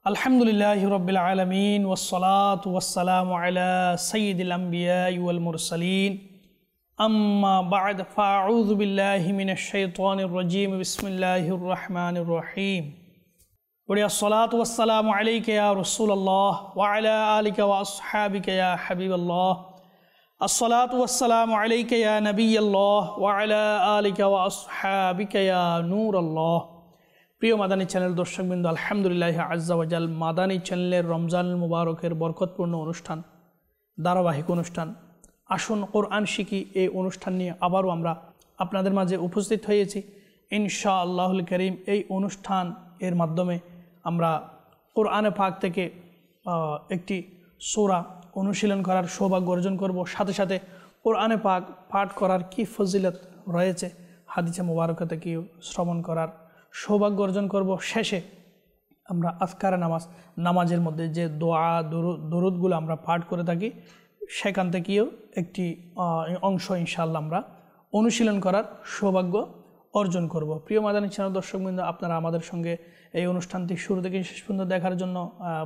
আলহামদুলিল্লাহি রাব্বিল আলামিন ওয়াসসালাতু ওয়াসসালামু আলা সাইয়্যিদিল আমবিয়াই ওয়াল মুরসালিন আম্মা বা'দ ফাআউযু বিল্লাহি মিনাশ শাইতানির রাজীম বিসমিল্লাহির রহমানির রহিম ওয়া আসসালাতু ওয়াসসালামু আলাইকা ইয়া রাসূলুল্লাহ ওয়া আলা আলিকা ওয়া আসহাবিকা ইয়া হাবিবাল্লাহ আসসালাতু ওয়াসসালামু আলাইকা ইয়া নাবিয়াল্লাহ ওয়া আলা আলিকা ওয়া আসহাবিকা ইয়া নূরাল্লাহ। প্রিয় মাদানী চ্যানেল দর্শকবৃন্দ, আলহামদুলিল্লাহ আজ্জা ওয়াজাল মাদানী চ্যানেলের রমজান মুবারকের বরকতপূর্ণ অনুষ্ঠান, ধারাবাহিক অনুষ্ঠান আসুন কোরআন শিখি, এই অনুষ্ঠান নিয়ে আবারও আমরা আপনাদের মাঝে উপস্থিত হয়েছি ইনশাআল্লাহুল কারীম। এই অনুষ্ঠান এর মাধ্যমে আমরা কোরআনে পাক থেকে একটি সূরা অনুশীলন করার সৌভাগ্য অর্জন করব, সাথে সাথে কোরআনে পাক পাঠ করার কি ফজিলত রয়েছে হাদিসে মুবারকা থেকে শ্রবণ করার সৌভাগ্য অর্জন করব। শেষে আমরা আজকার নামাজের মধ্যে যে দোয়া দরুদগুলো আমরা পাঠ করে থাকি সেখান থেকেও একটি অংশ ইনশাআল্লাহ আমরা অনুশীলন করার সৌভাগ্য অর্জন করব। প্রিয় মাদানী চ্যানেল দর্শকবৃন্দ, আপনারা আমাদের সঙ্গে এই অনুষ্ঠানটি শুরু থেকে শেষ পর্যন্ত দেখার জন্য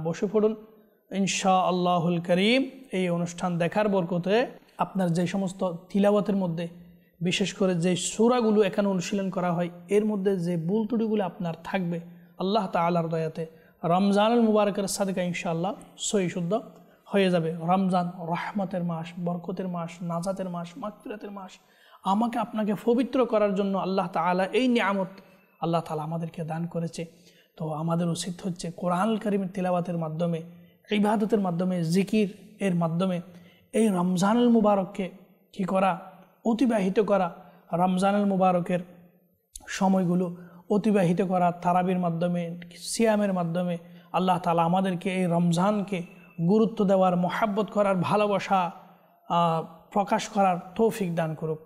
বসে পড়ুন ইনশাআল্লাহুল কারীম। এই অনুষ্ঠান দেখার বরকতে আপনার যে সমস্ত তিলাওয়াতের মধ্যে বিশেষ করে যে সূরাগুলো এখানে অনুশীলন করা হয় এর মধ্যে যে ভুল ত্রুটিগুলো আপনার থাকবে আল্লাহ তাআলার দয়াতে রমজানুল মুবারকের সাদকা ইনশাআল্লাহ সহি শুদ্ধ হয়ে যাবে। রমজান রহমতের মাস, বরকতের মাস, নাজাতের মাস, মাগফিরাতের মাস। আমাকে আপনাকে পবিত্র করার জন্য আল্লাহ তাআলা এই নিয়ামত আল্লাহ তাআলা আমাদেরকে দান করেছে। তো আমাদের উচিত হচ্ছে কোরআনুল কারীমের তিলাওয়াতের মাধ্যমে, ইবাদতের মাধ্যমে, জিকির এর মাধ্যমে এই রমজানুল মুবারককে কী করা, অতিবাহিত করা। রমজানুল মুবারকের সময়গুলো অতিবাহিত করা তারাবির মাধ্যমে, সিয়ামের মাধ্যমে। আল্লাহ তাআলা আমাদেরকে এই রমজানকে গুরুত্ব দেওয়ার, মহাব্বত করার, ভালোবাসা প্রকাশ করার তৌফিক দান করুক।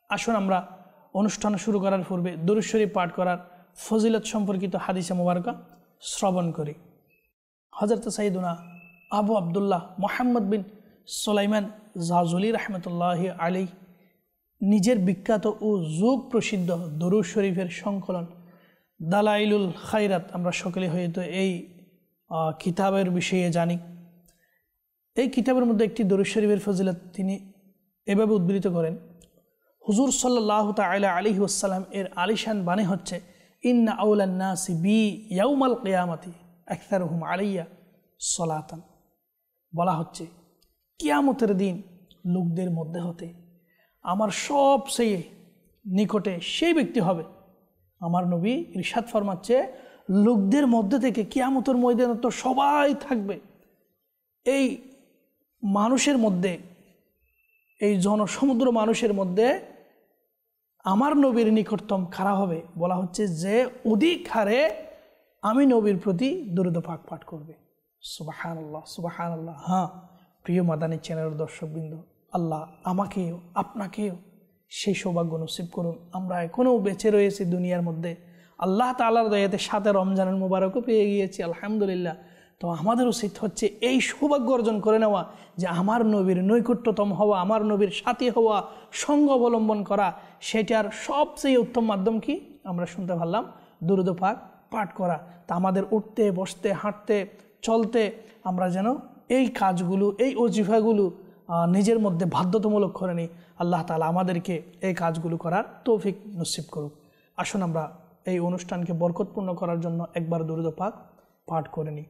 আসুন আমরা অনুষ্ঠান শুরু করার পূর্বে দুরূদ শরীফ পাঠ করার ফজিলত সম্পর্কিত হাদিসে মুবারকা শ্রবণ করি। হযরত সাইয়্যিদুনা আবু আবদুল্লাহ মুহাম্মদ বিন সুলাইমান জাযুলি রাহমাতুল্লাহি আলাইহি নিজের বিখ্যাত ও যুগ প্রসিদ্ধ দরুদ শরীফের সংকলন দালাইলুল খায়রাত, আমরা সকলে হয়তো এই কিতাবের বিষয়ে জানি। এই কিতাবের মধ্যে একটি দরুদ শরীফের ফজিলত তিনি এভাবে উদ্ধৃত করেন। হুজুর সাল্লাল্লাহু তাআলা আলাইহি ওয়াসাল্লাম এর আলিশান বাণী হচ্ছে, ইন্না আউলান নাসি বি ইয়াউমাল কিয়ামাতি আকসারুহুম আলাইয়া সালাতান। বলা হচ্ছে কিয়ামতের দিন লোকদের মধ্যে হতে আমার সবচেয়ে নিকটে সেই ব্যক্তি হবে। আমার নবী ইরশাদ ফরমাচ্ছে, লোকদের মধ্যে থেকে কিয়ামতের ময়দানে তো সবাই থাকবে, এই মানুষের মধ্যে, এই জনসমুদ্র মানুষের মধ্যে আমার নবীর নিকটতম কারা হবে? বলা হচ্ছে যে অধিক হারে আমি নবীর প্রতি দরুদ পাক পাঠ করবে। সুবহানাল্লাহ, সুবহানাল্লাহ। হ্যাঁ প্রিয় মাদানী চ্যানেলের দর্শকবৃন্দ, আল্লাহ আমাকেও আপনাকেও সেই সৌভাগ্য নসিব করুন। আমরা এখনও বেঁচে রয়েছি দুনিয়ার মধ্যে, আল্লাহ তাআলার দয়াতে সাথে রমজানুল মুবারকও পেয়ে গিয়েছি আলহামদুলিল্লাহ। তো আমাদের উচিত হচ্ছে এই সৌভাগ্য অর্জন করে নেওয়া যে আমার নবীর নৈকট্যতম হওয়া, আমার নবীর সাথী হওয়া, সঙ্গ অবলম্বন করা। সেটার সবচেয়ে উত্তম মাধ্যম কি আমরা শুনতে পারলাম, দরুদ পাক পাঠ করা। তা আমাদের উঠতে, বসতে, হাঁটতে, চলতে আমরা যেন এই কাজগুলো, এই ওজিফাগুলো নিজের মধ্যে বাধ্যতামূলক করে নিই। আল্লাহ তাআলা আমাদেরকে এই কাজগুলো করার তৌফিক নসিব করুক। আসুন আমরা এই অনুষ্ঠানকে বরকতপূর্ণ করার জন্য একবার দরুদ পাক পাঠ করে নিই।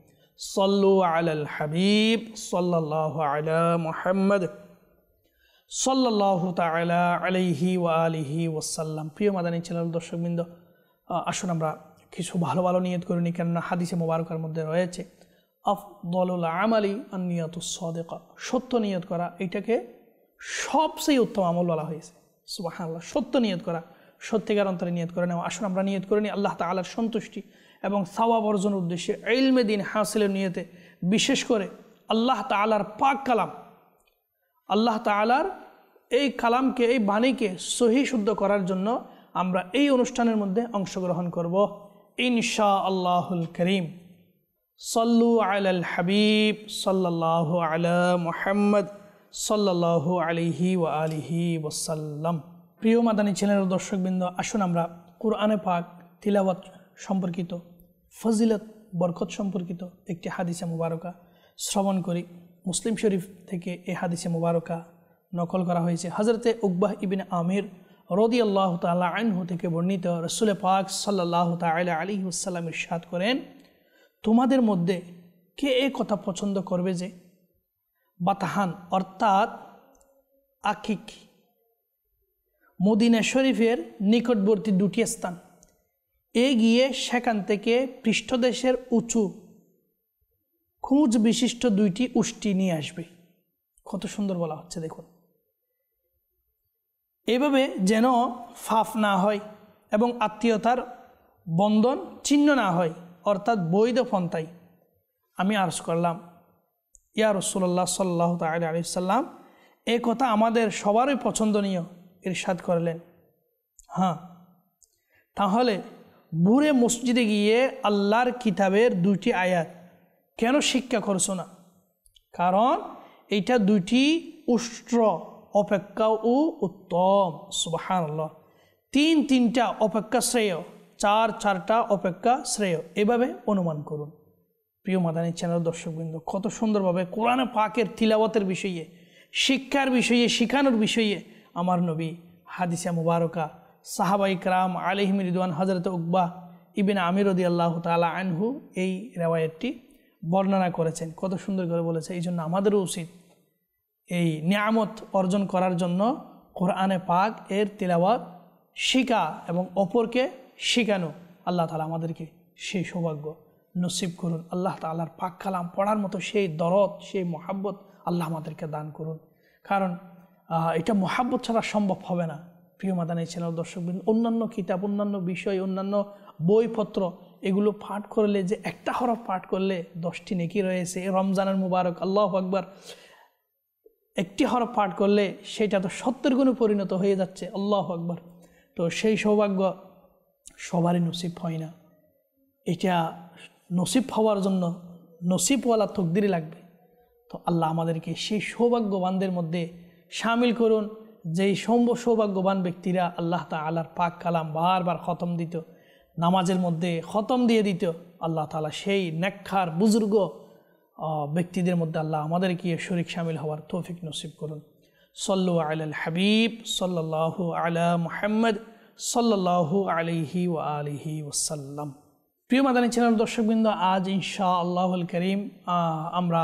সাল্লু আলাল হাবিব সাল্লাল্লাহু আলা মুহাম্মদ সাল্লাল্লাহু তাআলা আলাইহি ওয়া আলিহি ওয়াসাল্লাম। প্রিয় মাদানী চ্যানেল দর্শকবৃন্দ, আসুন আমরা কিছু ভালো ভালো নিয়ত করে নিই, কেননা হাদিসে মুবারকার মধ্যে রয়েছে আফদলুল আমালি আন-নিয়াতুস সাদিকা, সত্য নিয়ত করা। এটাকে সবচেয়ে উত্তম আমল বলা হয়েছে। সুবহানাল্লাহ, সত্য নিয়ত করা, সত্যিকার অন্তরে নিয়ত করে নেওয়া। আসুন আমরা নিয়ত করে নিই আল্লাহ তাআলার সন্তুষ্টি এবং সওয়াব অর্জনের উদ্দেশ্যে, ইলমে দ্বীন হাসিলের নিয়তে, বিশেষ করে আল্লাহ তাআলার পাক কালাম, আল্লাহ তাআলার এই কালামকে, এই বাণীকে সহি শুদ্ধ করার জন্য আমরা এই অনুষ্ঠানের মধ্যে অংশগ্রহণ করব ইনশাআল্লাহুল কারীম। সাল্লু আলাল হাবিব সাল্লাল্লাহু আলা মুহাম্মদ সাল্লাল্লাহু আলাইহি ওয়া আলিহি ওয়াসাল্লাম। প্রিয় মাদানী চ্যানেলের দর্শকবৃন্দ, আসুন আমরা কোরআনে পাক তিলাওয়াত সম্পর্কিত ফজিলত বরকত সম্পর্কিত একটি হাদিসে মুবারকা শ্রবণ করি। মুসলিম শরীফ থেকে এই হাদিসে মুবারকা নকল করা হয়েছে। হযরতে উকবাহ ইবনে আমির রাদিয়াল্লাহু তাআলা আনহু থেকে বর্ণিত, রাসূল পাক সাল্লাল্লাহু তাআলা আলাইহি ওয়াসাল্লাম ইরশাদ করেন, তোমাদের মধ্যে কে এই কথা পছন্দ করবে যে বাতাহান অর্থাৎ আকিক মদিনা শরীফের নিকটবর্তী দুটি স্থান গিয়ে সেখান থেকে পৃষ্ঠদেশের উঁচু খুঁজ বিশিষ্ট দুইটি উষ্টি নিয়ে আসবে। কত সুন্দর বলা হচ্ছে দেখুন। এভাবে যেন ফাফ না হয় এবং আত্মীয়তার বন্ধন ছিন্ন না হয়, অর্থাৎ বৈধ পন্থায়। আমি আরজ করলাম, ইয়া রাসূলুল্লাহ সাল্লাল্লাহু তাআলা আলাইহি সাল্লাম, এই কথা আমাদের সবারই পছন্দনীয়। ইরশাদ করলেন, হ্যাঁ, তাহলে বুড়ে মসজিদে গিয়ে আল্লাহর কিতাবের দুইটি আয়াত কেন শিক্ষা করছো না? কারণ এইটা দুইটি উষ্ট্র অপেক্ষাও উত্তম। সুবহানাল্লাহ। তিনটা অপেক্ষা শ্রেয়, চারটা অপেক্ষা শ্রেয়, এভাবে অনুমান করুন। প্রিয় মাদানী চ্যানেল দর্শকবৃন্দ, কত সুন্দরভাবে কোরআনে পাকের তিলাওয়াতের বিষয়ে, শিক্ষার বিষয়ে, শিখানোর বিষয়ে আমার নবী হাদিসে মুবারকা সাহাবায়ে কেরাম আলাইহিম রিদওয়ান হযরত উকবাহ ইবনে আমির রাদিয়াল্লাহু তাআলা আনহু এই রিওয়ায়াতটি বর্ণনা করেছেন। কত সুন্দর করে বলেছে। এই জন্য আমাদেরও উচিত এই নিয়ামত অর্জন করার জন্য কোরআনে পাক এর তিলাওয়াত শিখা এবং অপরকে শিখানো। আল্লাহ তাআলা আমাদেরকে সেই সৌভাগ্য নসিব করুন। আল্লাহ তাআলার পাক কালাম পড়ার মতো সেই দরদ, সেই মহাব্বত আল্লাহ আমাদেরকে দান করুন। কারণ এটা মহাব্বত ছাড়া সম্ভব হবে না। প্রিয় মাদানী চ্যানেল দর্শকবৃন্দ, অন্যান্য কিতাব, অন্যান্য বিষয়, অন্যান্য বইপত্র এগুলো পাঠ করলে, যে একটা হরফ পাঠ করলে 10টি নেকি রয়েছে। রমজানের মুবারক, আল্লাহু আকবার, একটি হরফ পাঠ করলে সেটা তো 70 গুণে পরিণত হয়ে যাচ্ছে। আল্লাহু আকবার। তো সেই সৌভাগ্য সবারই নসিব হয় না। এটা নসিব হওয়ার জন্য নসিবওয়ালা তকদিরই লাগবে। তো আল্লাহ আমাদেরকে সেই সৌভাগ্যবানদের মধ্যে শামিল করুন, যেই সৌভাগ্যবান ব্যক্তিরা আল্লাহ তাআলার পাক কালাম বারবার খতম দিত, নামাজের মধ্যে খতম দিয়ে দিত। আল্লাহ তাআলা সেই নেককার বুজুর্গ ব্যক্তিদের মধ্যে আল্লাহ আমাদেরকে শরীক শামিল হওয়ার তৌফিক নসিব করুন। সল্লু আলাল হাবিব সাল্লাল্লাহু আলা মুহাম্মদ সাল্লাল্লাহু আলাইহি ওয়া আলিহি ওয়াসাল্লাম। প্রিয় মাদানী চ্যানেল দর্শকবৃন্দ, আজ ইনশাআল্লাহুল কারীম আমরা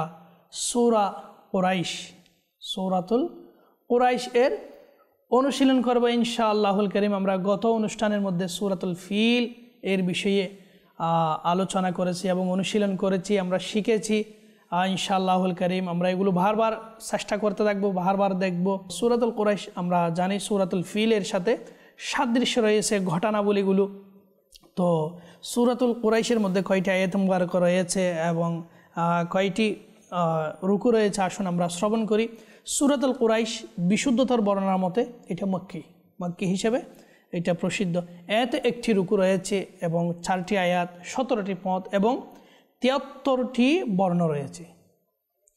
সূরা কুরাইশ, সূরাতুল কুরাইশ এর অনুশীলন করব ইনশাআল্লাহুল কারীম। আমরা গত অনুষ্ঠানের মধ্যে সূরাতুল ফিল এর বিষয়ে আলোচনা করেছি এবং অনুশীলন করেছি, আমরা শিখেছি। ইনশাআল্লাহুল কারীম আমরা এগুলো বারবার চেষ্টা করতে থাকবো, বারবার দেখব। সূরাতুল কুরাইশ আমরা জানি সূরাতুল ফিল এর সাথে সাদৃশ্য রয়েছে ঘটনাবলীগুলো। তো সূরাতুল কুরাইশের মধ্যে কয়টি আয়াত মুবারক রয়েছে এবং কয়টি রুকু রয়েছে, আসুন আমরা শ্রবণ করি। সূরাতুল কুরাইশ বিশুদ্ধতার বর্ণনার মতে এটা মক্কি হিসেবে এটা প্রসিদ্ধ। এতে একটি রুকু রয়েছে এবং 4টি আয়াত, 17টি পদ এবং 73টি বর্ণ রয়েছে।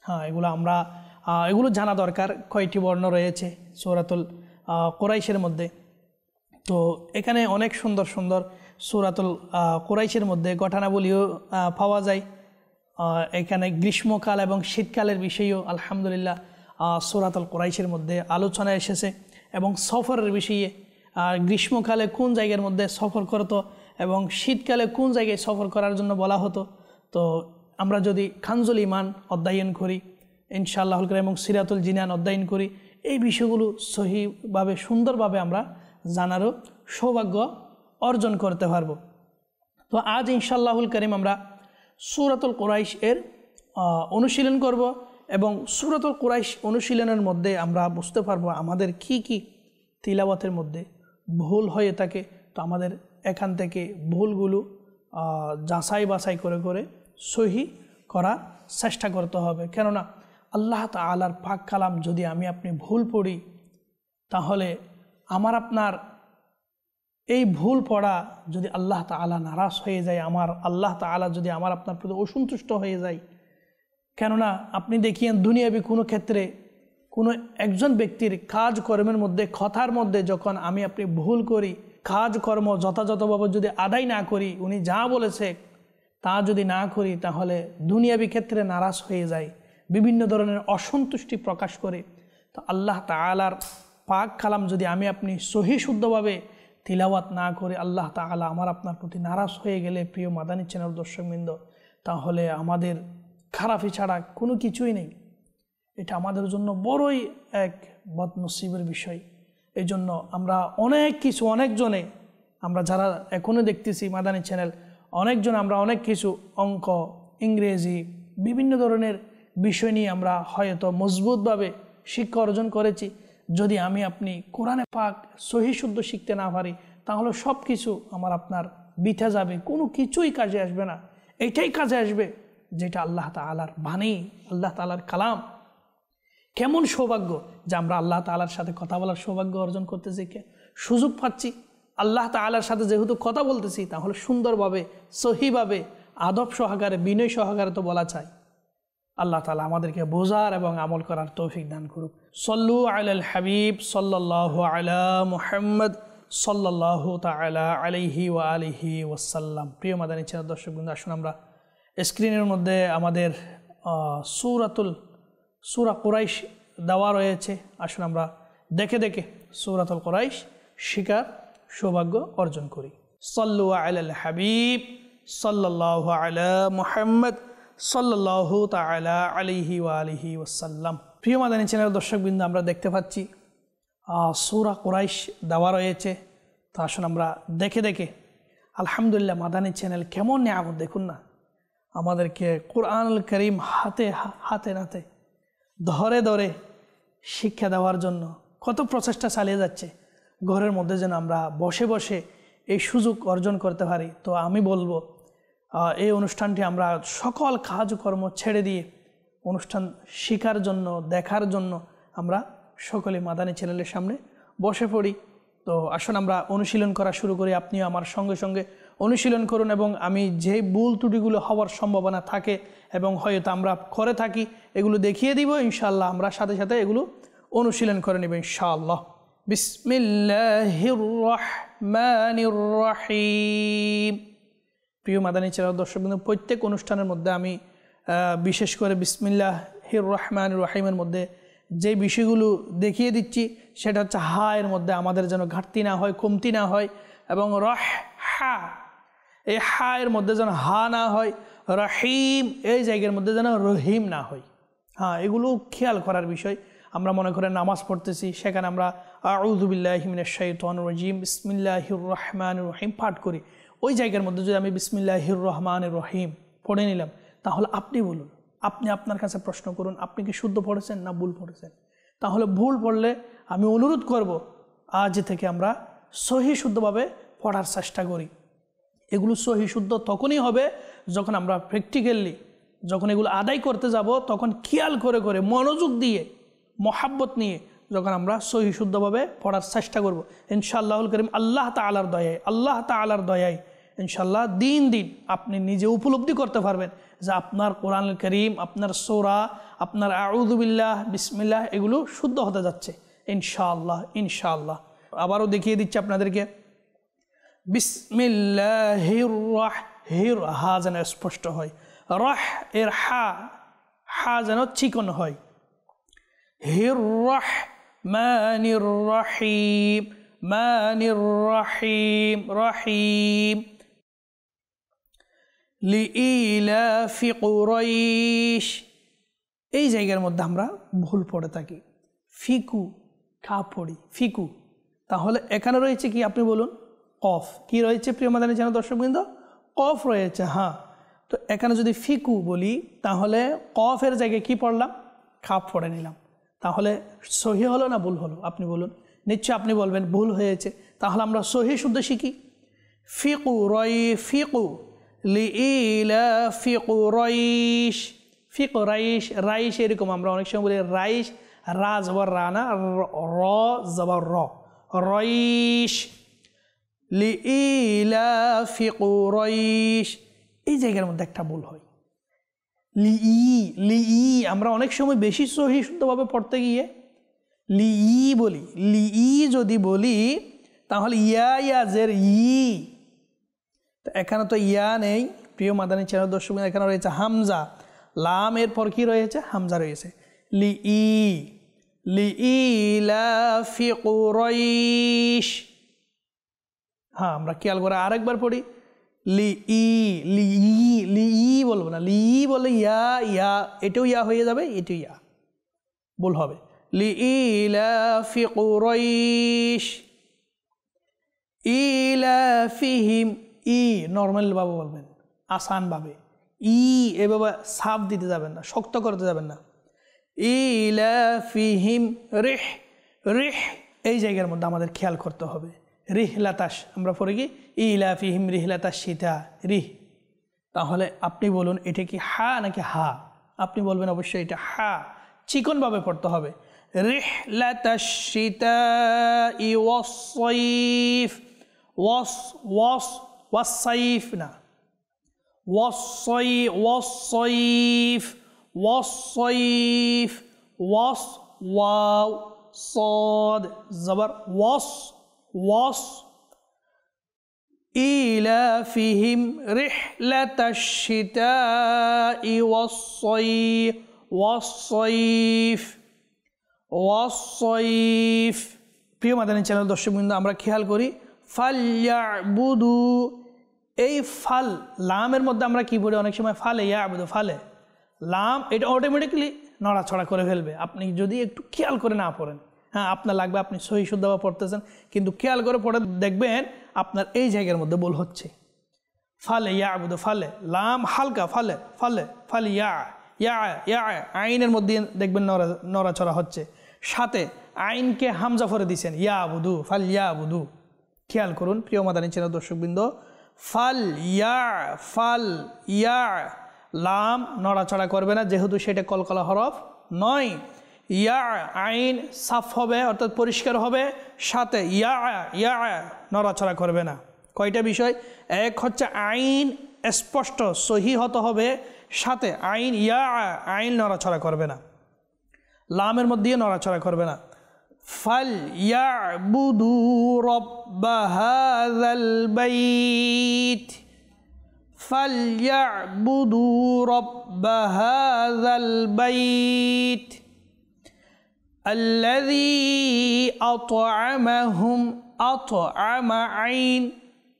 হ্যাঁ, এগুলো জানা দরকার, কয়টি বর্ণ রয়েছে সূরাতুল কুরাইশের মধ্যে। তো এখানে অনেক সুন্দর সুন্দর সূরাতুল কুরাইশের মধ্যে ঘটনাবলীও পাওয়া যায়। এখানে গ্রীষ্মকাল এবং শীতকালের বিষয়েও আলহামদুলিল্লাহ সূরাতুল কুরাইশের মধ্যে আলোচনা এসেছে এবং সফরের বিষয়ে, গ্রীষ্মকালে কোন জায়গার মধ্যে সফর করতো এবং শীতকালে কোন জায়গায় সফর করার জন্য বলা হতো। তো আমরা যদি কানজুল ঈমান অধ্যয়ন করি ইনশাআল্লাহুল কারীম এবং সিরাতুল জিনান অধ্যয়ন করি, এই বিষয়গুলো সহিভাবে সুন্দরভাবে আমরা জানারও সৌভাগ্য অর্জন করতে পারব। তো আজ ইনশাআল্লাহুল কারীম আমরা সূরাতুল কুরাইশ এর অনুশীলন করব এবং সূরাতুল কুরাইশ অনুশীলনের মধ্যে আমরা বুঝতে পারবো আমাদের কি কি তিলাওয়াতের মধ্যে ভুল হয়ে থাকে। তো আমাদের এখান থেকে ভুলগুলো যাচাই বাছাই করে করে সহি করার চেষ্টা করতে হবে। কেননা আল্লাহ তাআলার পাক কালাম যদি আমি আপনি ভুল পড়ি, তাহলে আমার আপনার এই ভুল পড়া যদি আল্লাহ তাআলা নারাজ হয়ে যায়, আল্লাহ তাআলা যদি আমার আপনার প্রতি অসন্তুষ্ট হয়ে যায়। কেননা আপনি দেখিয়েন দুনিয়াবি কোনো ক্ষেত্রে কোনো একজন ব্যক্তির কাজকর্মের মধ্যে, কথার মধ্যে যখন আমি আপনি ভুল করি, কাজকর্ম যথাযথভাবে যদি আদায় না করি, উনি যা বলেছে তা যদি না করি তাহলে দুনিয়াবি ক্ষেত্রে নারাজ হয়ে যায়, বিভিন্ন ধরনের অসন্তুষ্টি প্রকাশ করে। তো আল্লাহ তাআলার পাক কালাম যদি আমি আপনি সহি শুদ্ধভাবে তিলাওয়াত না করে আল্লাহ তাআলা আমার আপনার প্রতি নারাজ হয়ে গেলে, প্রিয় মাদানী চ্যানেল দর্শকবৃন্দ, তাহলে আমাদের খারাপি ছাড়া কোনো কিছুই নেই। এটা আমাদের জন্য বড়ই এক বদনসিবের বিষয়। এই জন্য আমরা অনেকজনে আমরা যারা এখনও দেখতেছি মাদানী চ্যানেল, অনেকজন আমরা অনেক কিছু অঙ্ক, ইংরেজি, বিভিন্ন ধরনের বিষয় নিয়ে আমরা হয়তো মজবুতভাবে শিক্ষা অর্জন করেছি। যদি আমি আপনি কোরআনে পাক সহি শুদ্ধ শিখতে না পারি তাহলে সব কিছু আমার আপনার বৃথা যাবে, কোনো কিছুই কাজে আসবে না। এটাই কাজে আসবে যেটা আল্লাহ তাআলার বাণী, আল্লাহ তাআলার কালাম। কেমন সৌভাগ্য যে আমরা আল্লাহ তাআলার সাথে কথা বলার সৌভাগ্য অর্জন করতেছি, সুযোগ পাচ্ছি। আল্লাহ তাআলার সাথে যেহেতু কথা বলতেছি তাহলে সুন্দরভাবে, সহিভাবে, আদব সহকারে, বিনয় সহকারে তো বলা চাই। আল্লাহ তাআলা আমাদেরকে বোঝার এবং আমল করার তৌফিক দান করুক। সল্লু আলাল হাবিব সাল্লাল্লাহু আলা মুহাম্মদ সাল্লাল্লাহু তাআলা আলাইহি ওয়া আলিহি ওয়াসাল্লাম। প্রিয় মাদানী চ্যানেল দর্শকবৃন্দ, আসুন আমরা স্ক্রিনের মধ্যে আমাদের সূরা কুরাইশ দেওয়া রয়েছে। আসুন আমরা দেখে দেখে সূরাতুল কুরাইশ শিকার সৌভাগ্য অর্জন করি। সল্লু আলাল হাবিব সাল্লাল্লাহু আলা মুহাম্মদ সাল্লাল্লাহু তাআলা আলাইহি ওয়া আলিহি ওয়াসাল্লাম। প্রিয় মাদানী চ্যানেল দর্শকবৃন্দ, আমরা দেখতে পাচ্ছি সূরা কুরাইশ দেওয়া রয়েছে। তো আসুন আমরা দেখে দেখে আলহামদুলিল্লাহ মাদানী চ্যানেল কেমন নিয়ামত দেখুন না, আমাদেরকে কোরআনুল কারীম হাতে নাতে ধরে ধরে শিক্ষা দেওয়ার জন্য কত প্রচেষ্টা চালিয়ে যাচ্ছে। ঘরের মধ্যে যেন আমরা বসে বসে এই সুযোগ অর্জন করতে পারি। তো আমি বলবো এই অনুষ্ঠানটি আমরা সকল কাজকর্ম ছেড়ে দিয়ে অনুষ্ঠান শেখার জন্য, দেখার জন্য আমরা সকলে মাদানী চ্যানেলের সামনে বসে পড়ি। তো আসুন আমরা অনুশীলন করা শুরু করি। আপনিও আমার সঙ্গে সঙ্গে অনুশীলন করুন এবং আমি যে ভুল ত্রুটিগুলো হওয়ার সম্ভাবনা থাকে এবং হয়তো আমরা করে থাকি এগুলো দেখিয়ে দিব। ইনশাআল্লাহ আমরা সাথে সাথে এগুলো অনুশীলন করে নেব ইনশাআল্লাহ। বিসমিল্লাহির রহমানির রহিম। প্রিয় মাদানী চ্যানেল দর্শকবৃন্দ, প্রত্যেক অনুষ্ঠানের মধ্যে আমি বিশেষ করে বিসমিল্লাহির রহমানির রহিমের মধ্যে যে বিষয়গুলো দেখিয়ে দিচ্ছি সেটা হচ্ছে হা এর মধ্যে আমাদের যেন ঘাটতি না হয়, কমতি না হয়, এবং হা এই হা এর মধ্যে যেন হা না হয়, রহিম এই জায়গার মধ্যে যেন রহিম না হয়। হ্যাঁ, এগুলো খেয়াল করার বিষয়। আমরা মনে করে নামাজ পড়তেছি, সেখানে আমরা আউযু বিল্লাহি মিনাশ শাইতানির রাজিম বিসমিল্লাহির রহমানির রহিম পাঠ করি। ওই জায়গার মধ্যে যদি আমি বিসমিল্লাহির রহমানির রহিম পড়ে নিলাম তাহলে আপনি বলুন, আপনি আপনার কাছে প্রশ্ন করুন, আপনি কি শুদ্ধ পড়েছেন না ভুল পড়েছেন। তাহলে ভুল পড়লে আমি অনুরোধ করব আজ থেকে আমরা সহি শুদ্ধভাবে পড়ার চেষ্টা করি। এগুলো সহি শুদ্ধ তখনই হবে যখন আমরা প্র্যাকটিক্যালি যখন এগুলো আদায় করতে যাব তখন খেয়াল করে করে মনোযোগ দিয়ে মহাব্বত নিয়ে যখন আমরা সহি শুদ্ধভাবে পড়ার চেষ্টা করব ইনশাআল্লাহুল কারীম আল্লাহ তাআলার দয়ায় ইনশাআল্লাহ দিন দিন আপনি নিজে উপলব্ধি করতে পারবেন যে আপনার কোরআনুল কারীম, আপনার সূরা, আপনার আউযু বিল্লাহ, বিসমিল্লাহ এগুলো শুদ্ধ হতে যাচ্ছে ইনশাআল্লাহ। আবারও দেখিয়ে দিচ্ছি আপনাদেরকে। বিসমিল্লাহির রহির হা যেন স্পষ্ট হয়, রহ এর হা যেন চিকন হয়। হির রহমানির রহিম, মানির রহিম, রহিম। লিইলাফি কুরাইশ এই জায়গার মধ্যে আমরা ভুল পড়ে থাকি, ফিকু খা পড়ি, ফিকু। তাহলে এখানে রয়েছে কি আপনি বলুন, কফ। কি রয়েছে প্রিয় মাদানী চ্যানেল দর্শকবৃন্দ? কফ রয়েছে। হ্যাঁ, তো এখানে যদি ফিকু বলি তাহলে কফের জায়গায় কি পড়লাম? খাপ পড়ে নিলাম। তাহলে সহি হলো না ভুল হলো? আপনি বলুন। নিশ্চয় আপনি বলবেন ভুল হয়েছে। তাহলে আমরা সহি শুদ্ধ শিখি। ফিকু ফিকু লিইলাফি কুরাইশ, ফিকু রাইশ, রাইশ এরকম আমরা অনেক সময় বলি রাইশ, রা জবর রা না, র জবর র, রাইশ। লিইলাফি কুরাইশ এই জায়গার মধ্যে একটা ভুল হয়। লিই আমরা অনেক সময় বেশি সহি শুদ্ধভাবে পড়তে গিয়ে লিই বলি। লিই যদি বলি তাহলে ইয়াজের ই, তো এখানে তো ইয়া নেই, প্রিয় মাদানী চ্যানেল দর্শক, এখানে রয়েছে হামজা, লাম এরপর কি রয়েছে? হামজা রয়েছে। লিইলাফি কুরাইশ। হ্যাঁ, আমরা খেয়াল করে আরেকবার পড়ি। লিই বলবো না, লি বলে ইয়া, এটাও ইয়া হয়ে যাবে, এটাও ইয়া, ভুল হবে। লিইলাফি কুরাইশ ইলাফিহিম। নর্মাল ভাবে বলবেন, আসান ভাবে। এভাবে সাফ দিতে যাবেন না, শক্ত করতে যাবেন না। ইলাফিহিম রিহ এই জায়গার মধ্যে আমাদের খেয়াল করতে হবে। রিহলাতাস আমরা পড়ে কি ইলাফিহিম রিহলাতাস শীতা রিহ। তাহলে আপনি বলুন এটা কি হা নাকি হা? আপনি বলবেন অবশ্যই এটা হা, চিকনভাবে পড়তে হবে। রিহলাতাস শীতাই ওয়াস-সাইফ, ওয়াস-সাইফ না, ওয়াস-সাইফ ওয়াও صاد زبر وص إيلافهم رحلة الشتاء والصيف প্রিয় মাদানী চ্যানেল দর্শকবৃন্দ, আমরা খেয়াল করি ফালইয়াবুদু, এই ফাল লামের মধ্যে আমরা কি বলি অনেক সময় ফালে ইয়াবুদু, ফালে লাম এটা অটোমেটিকলি নড়াছড়া করে ফেলবে আপনি যদি একটু খেয়াল করে না পড়েন। হ্যাঁ, আপনার লাগবে আপনি সহি শুদ্ধভাবে পড়তেছেন, কিন্তু খেয়াল করে পড়ে দেখবেন আপনার এই জায়গার মধ্যে ভুল হচ্ছে। ফালে ইয়াবুদু, ফালে লাম হালকা, ফালে ফালে ফালে ইয়া আইনের মধ্যে দেখবেন নড়াছড়া হচ্ছে, সাথে আইনকে হামজা করে দিয়েছেন ইয়াবুদু, ফাল ইয়াবুদু। খেয়াল করুন প্রিয় মাদানী চ্যানেল দর্শকবৃন্দ, ফাল ইয়া লাম নড়াচড়া করবে না, যেহেতু সেটা কলকলা হরফ নয়। ইয়া আইন সাফ হবে অর্থাৎ পরিষ্কার হবে, সাথে ইয়া নড়াচড়া করবে না। কয়টা বিষয়? এক হচ্ছে আইন স্পষ্ট সহি হতে হবে, সাথে আইন নড়াচড়া করবে না, লামের মধ্যে নড়াচড়া করবে না। ফালইয়াবুদু রব্ব হাযাল বাইত, فليعبدوا رب هذا البيت الذي أطعمهم أطعم عين।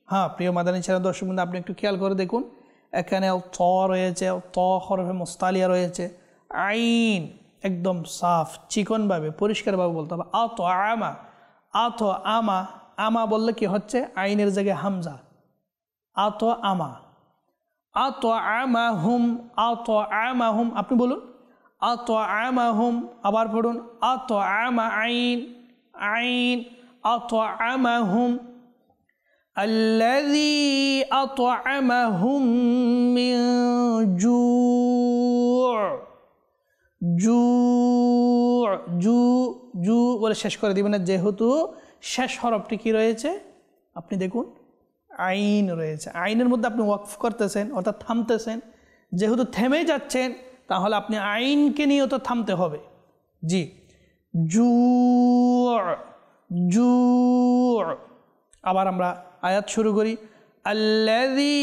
হ্যাঁ প্রিয় মাদানী চ্যানেল দর্শকবৃন্দ, আপনি একটু খেয়াল করে দেখুন, এখানে ত রয়েছে, ত হরফে মুস্তালিয়া রয়েছে, আইন একদম সাফ চিকনভাবে পরিষ্কারভাবে বলতে হবে। আমা বললে কি হচ্ছে? আইনের জায়গায় হামজা, আতআমাহুম আপনি বলুন আতআমাহুম, আবার পড়ুন আতআমা আইন আতআমাহুম আল্লাযী আতআমাহুম মিন জু বলে শেষ করে দিবেন না, যেহেতু শেষ হরফটি কি রয়েছে আপনি দেখুন আইন রয়েছে, আইনের মধ্যে আপনি ওয়াকফ করতেছেন অর্থাৎ থামতেছেন, যেহেতু থেমে যাচ্ছেন তাহলে আপনি আইনকে নিয়ে তো থামতে হবে। জি, জু আবার আমরা আয়াত শুরু করি। আল্লাযী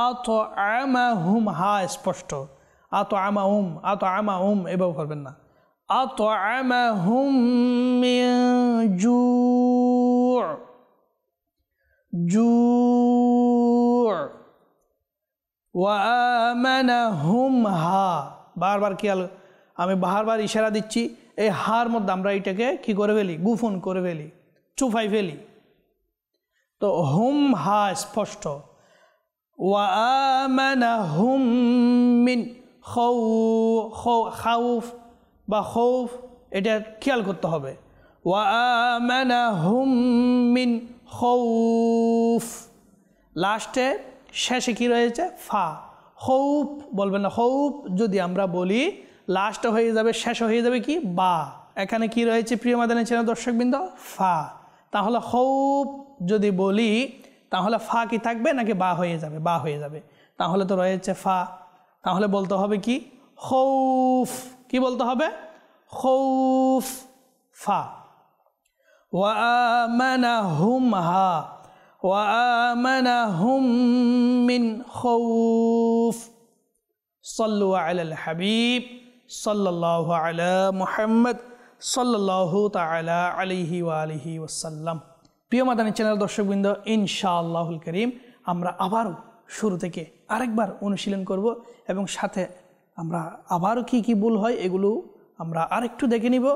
আতআমাহুম, হা স্পষ্ট, আতআমাহুম এভাবে করবেন না, আতআমাহুম মিন জু' ওয়া আমানাহুম, হা বারবার খেয়াল, আমি বারবার ইশারা দিচ্ছি, এই হার মধ্যে আমরা এটাকে কি করে ফেলি? গুফন করে ফেলি, চুফাই ফেলি। তো হুম হা স্পষ্ট, ওয়া আমানাহুম মিন খাউফ বা খৌফ, এটা খেয়াল করতে হবে। ওয়া আমানাহুম মিন খৌফ, লাস্টে শেষে কি রয়েছে? ফা, খৌফ বলবেন না, খৌফ যদি আমরা বলি লাস্টে হয়ে যাবে, শেষে হয়ে যাবে কি? বা। এখানে কি রয়েছে প্রিয় মাদানী চ্যানেল দর্শকবৃন্দ? ফা। তাহলে খৌফ যদি বলি তাহলে ফা কি থাকবে নাকি বা হয়ে যাবে? বা হয়ে যাবে। তাহলে তো রয়েছে ফা, তাহলে বলতে হবে কি? খৌফ। কি বলতে হবে? খৌফ, ফা। ওয়া আমানাহুম, হা। وآمنهم من خوف صلوا على الحبيب صلى الله على محمد صلى الله تعالى عليه وآله وسلم প্রিয় মাদানী চ্যানেল দর্শকবৃন্দ ইনশাআল্লাহুল কারীম আমরা আবারও শুরু থেকে আরেকবার অনুশীলন করব এবং সাথে আমরা আবারও কি ভুল হয় এগুলো আমরা আরেকটু দেখে নিব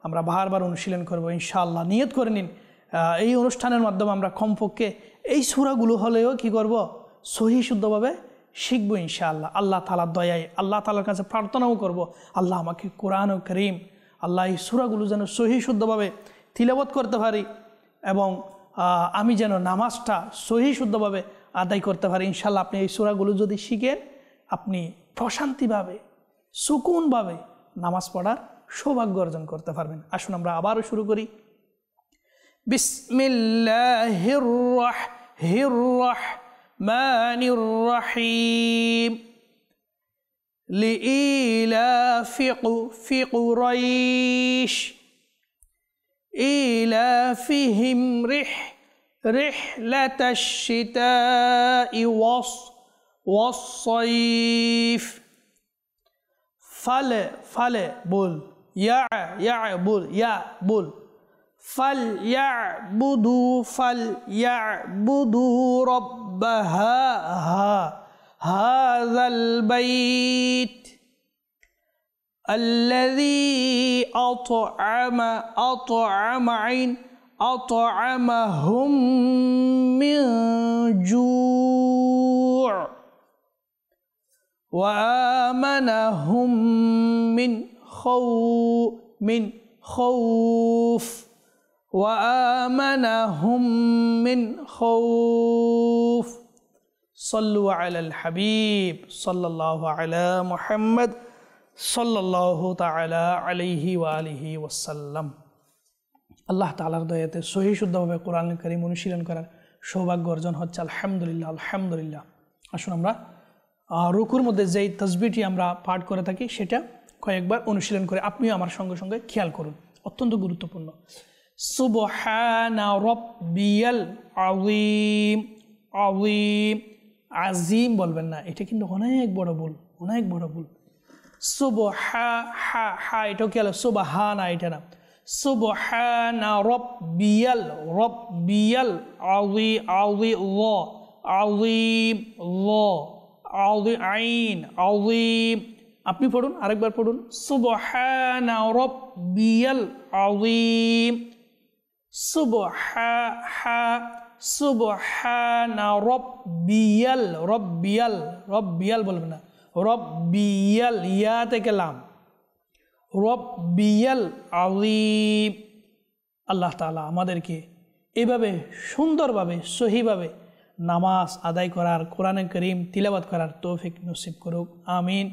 আমরা বারবার অনুশীলন করব ইনশাআল্লাহ নিয়ত করে নিন এই অনুষ্ঠানের মাধ্যমে আমরা কমপক্ষে এই সূরাগুলো হলেও কি করব সহি শুদ্ধভাবে শিখব ইনশাআল্লাহ আল্লাহ তাআলার দয়ায় আল্লাহ তাআলার কাছে প্রার্থনাও করব আল্লাহ আমাকে কোরআন ও কারীম আল্লাহ এই সূরাগুলো যেন সহি শুদ্ধভাবে তিলাওয়াত করতে পারি এবং আমি যেন নামাজটা সহি শুদ্ধভাবে আদায় করতে পারি ইনশাআল্লাহ আপনি এই সূরাগুলো যদি শিখেন আপনি প্রশান্তিভাবে সুকুনভাবে নামাজ পড়ার সৌভাগ্য অর্জন করতে পারবেন আসুন আমরা আবারও শুরু করি বিসমিল্লাহির রাহমানির রহিম লিইলাফি কুরাইশ إيلافهم رحلة الشتاء والصيف فل بول يا بول فليعبدوا رب هذا البيت الذي أطعمهم من جوع وآمنهم من خوف وآمنهم من خوف صلوا على الحبيب صلى الله على محمد সাল্লাল্লাহু তাআলা আলাইহি ওয়া আলিহি ওয়াসাল্লাম আল্লাহ তাআলার দয়াতে সহি শুদ্ধভাবে কোরআনুল কারীম অনুশীলন করার সৌভাগ্য অর্জন হচ্ছে আলহামদুলিল্লাহ আসুন আমরা রুকুর মধ্যে যেই তাসবিহটি আমরা পাঠ করে থাকি সেটা কয়েকবার অনুশীলন করে আপনিও আমার সঙ্গে সঙ্গে খেয়াল করুন অত্যন্ত গুরুত্বপূর্ণ সুবহানা রাব্বিয়াল আযীম আজিম বলবেন না এটা কিন্তু অনেক বড় ভুল সুবহা এটাও কি হলো সুবহানা এটা না সুবহানা রাব্বিয়াল আযীম আপনি পড়ুন আরেকবার পড়ুন সুবহানা রাব্বিয়াল আযীম সুবহানা রাব্বিয়াল বলবেন না রব্বিয়াল ইয়া থেকে লাম রব্বিয়াল আযীম আল্লাহ তাআলা আমাদেরকে এভাবে সুন্দরভাবে সহিভাবে নামাজ আদায় করার কোরআনে কারীম তিলাওয়াত করার তৌফিক নসিব করুক আমিন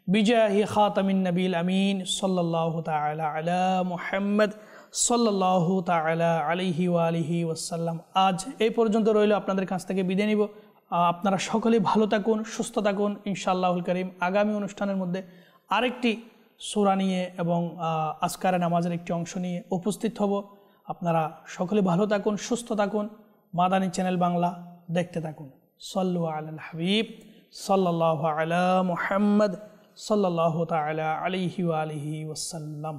বিজাহি খাতামিন নবিল আমিন সাল্লাল্লাহু তাআলা আলা মুহাম্মদ সাল্লাল্লাহু তাআলা আলাইহি ওয়া আলিহি ওয়াসাল্লাম আজ এই পর্যন্ত রইল আপনাদের কাছ থেকে বিদায় নিব আপনারা সকলে ভালো থাকুন সুস্থ থাকুন ইনশাআল্লাহুল কারীম আগামী অনুষ্ঠানের মধ্যে আরেকটি সূরা নিয়ে এবং আজকারে নামাজের একটি অংশ নিয়ে উপস্থিত হব আপনারা সকলে ভালো থাকুন সুস্থ থাকুন মাদানী চ্যানেল বাংলা দেখতে থাকুন সাল্লু আলাল হাবিব সাল্লাল্লাহু আলা মুহাম্মদ সাল্লাল্লাহু তাআলা আলাইহি ওয়া আলিহি ওয়াসাল্লাম